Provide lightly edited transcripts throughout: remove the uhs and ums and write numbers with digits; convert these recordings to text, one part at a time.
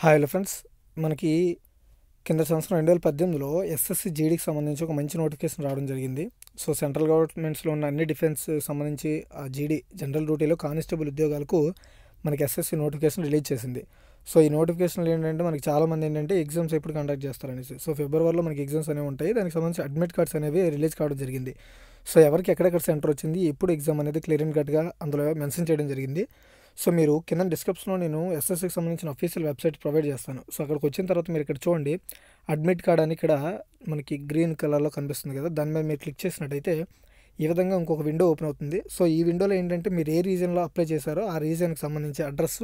Hi hello friends. మనకి కింద సంవత్సరం 2018లో ఎస్ఎస్సి జీడీకి సంబంధించి ఒక మంచి నోటిఫికేషన్ రావడం జరిగింది. సో సెంట్రల్ గవర్నమెంట్స్లో ఉన్న అన్ని డిఫెన్స్ సంబంధించి ఆ జీడీ జనరల్ డ్యూటీలో కానిస్టేబుల్ ఉద్యోగాలకు మనకి ఎస్ఎస్సి నోటిఫికేషన్ రిలీజ్ చేసింది. సో ఈ నోటిఫికేషన్లు ఏంటంటే మనకి చాలామంది ఏంటంటే ఎగ్జామ్స్ ఎప్పుడు కండక్ట్ చేస్తారనేసి. సో ఫిబ్రవరిలో మనకి ఎగ్జామ్స్ అనేవి ఉంటాయి. దానికి సంబంధించి అడ్మిట్ కార్డ్స్ అనేవి రిలీజ్ కావడం జరిగింది. సో ఎవరికి ఎక్కడెక్కడ సెంటర్ వచ్చింది, ఎప్పుడు ఎగ్జామ్ అనేది క్లియర్ అండ్ కట్గా అందులో మెన్షన్ చేయడం జరిగింది. సో మీరు కింద డిస్క్రిప్షన్లో నేను ఎస్ఎస్సికి సంబంధించిన అఫీషియల్ వెబ్సైట్ ప్రొవైడ్ చేస్తాను. సో అక్కడికి వచ్చిన తర్వాత మీరు ఇక్కడ చూడండి, అడ్మిట్ కార్డ్ అని ఇక్కడ మనకి గ్రీన్ కలర్లో కనిపిస్తుంది కదా, దాని మీద మీరు క్లిక్ చేసినట్టయితే ఈ విధంగా ఇంకొక విండో ఓపెన్ అవుతుంది. సో ఈ విండోలో ఏంటంటే మీరు ఏ రీజన్లో అప్లై చేశారో ఆ రీజన్కి సంబంధించి అడ్రస్,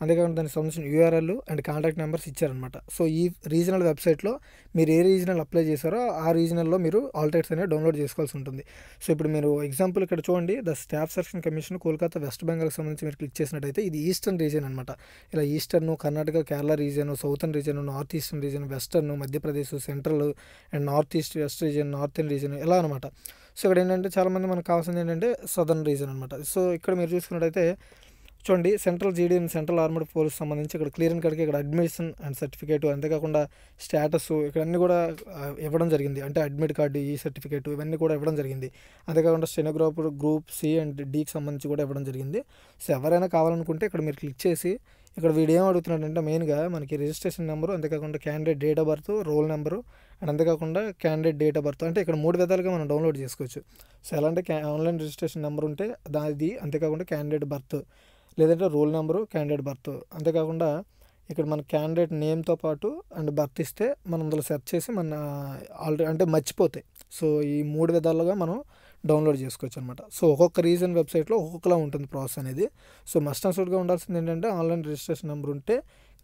అంతేకాకుండా దానికి సంబంధించిన యూఆర్ఎల్ అండ్ కాంటాక్ట్ నెంబర్స్ ఇచ్చారనమాట. సో ఈ రీజనల్ వెబ్సైట్లో మీరు ఏ రీజనల్ అప్లై చేశారో ఆ రీజనల్లో మీరు ఆల్ టికెట్స్ అనేవి డౌన్లోడ్ చేసుకోవాల్సి ఉంటుంది. సో ఇప్పుడు మీరు ఎగ్జాంపుల్ ఇక్కడ చూడండి, the staff selection commission Kolkata west బెంగాల్కి సంబంధించి మీరు క్లిక్ చేసినట్టయితే ఇది ఈస్టర్న్ రీజియన్ అనమాట. ఇలా eastern Karnataka, Kerala region, southern region, north eastern region, western Madhya Pradesh, central and north east west region, northern region ఇలా అనమాట. సో ఇక్కడ ఏంటంటే చాలామంది మనకు కావాల్సింది ఏంటంటే సదర్న్ రీజన్ అనమాట. సో ఇక్కడ మీరు చూసుకున్నట్టయితే చూడండి, సెంట్రల్ జీడీ అండ్ సెంట్రల్ ఆర్మడ్ ఫోర్స్ సంబంధించి ఇక్కడ క్లియర్ అండ్ కట్గా ఇక్కడ అడ్మిషన్ అండ్ సర్టిఫికేట్, అంతేకాకుండా స్టేటస్ ఇక్కడ అన్నీ కూడా ఇవ్వడం జరిగింది. అంటే అడ్మిట్ కార్డు, ఈ సర్టిఫికేట్ ఇవన్నీ కూడా ఇవ్వడం జరిగింది. అంతేకాకుండా స్టెనోగ్రాఫర్ గ్రూప్ సి అండ్ డీకి సంబంధించి కూడా ఇవ్వడం జరిగింది. సో ఎవరైనా కావాలనుకుంటే ఇక్కడ మీరు క్లిక్ చేసి ఇక్కడ వీడు ఏం అడుగుతున్నాడంటే మెయిన్గా మనకి రిజిస్ట్రేషన్ నెంబరు, అంతేకాకుండా candidate date of birth, roll number and అంతేకాకుండా క్యాండిడేట్ డేట్ ఆఫ్ బర్త్, అంటే ఇక్కడ 3 విధాలుగా మనం డౌన్లోడ్ చేసుకోవచ్చు. సో ఎలా అంటే ఆన్లైన్ రిజిస్ట్రేషన్ నెంబర్ ఉంటే దాది, అంతేకాకుండా క్యాండిడేట్ బర్త్, లేదంటే రోల్ నెంబరు, క్యాండిడేట్ బర్త్, అంతేకాకుండా ఇక్కడ మన క్యాండిడేట్ నేమ్తో పాటు అండ్ బర్త్ ఇస్తే మనం అందులో సెర్చ్ చేసి మన ఆల్రెడీ అంటే మర్చిపోతే సో ఈ 3 విధాలుగా మనం డౌన్లోడ్ చేసుకోవచ్చు అనమాట. సో ఒక్కొక్క రీజన్ వెబ్సైట్లో ఒక్కొక్కలా ఉంటుంది ప్రాసెస్ అనేది. సో మస్ట్ అండ్ షుడ్గా ఉండాల్సింది ఏంటంటే ఆన్లైన్ రిజిస్ట్రేషన్ నెంబర్ ఉంటే,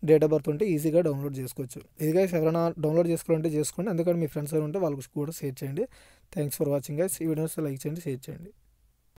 డేట్ ఆఫ్ బర్త్ ఉంటే ఈజీగా డౌన్లోడ్ చేసుకోవచ్చు. ఇది గైస్ ఎవరైనా డౌన్లోడ్ చేసుకోవాలంటే చేసుకోండి, అందుకని మీ ఫ్రెండ్స్ ఎవరు ఉంటే వాళ్ళకి కూడా షేర్ చేయండి. Thanks for watching guys. ఈ వీడియోస్ లైక్ చేయండి, షేర్ చేయండి.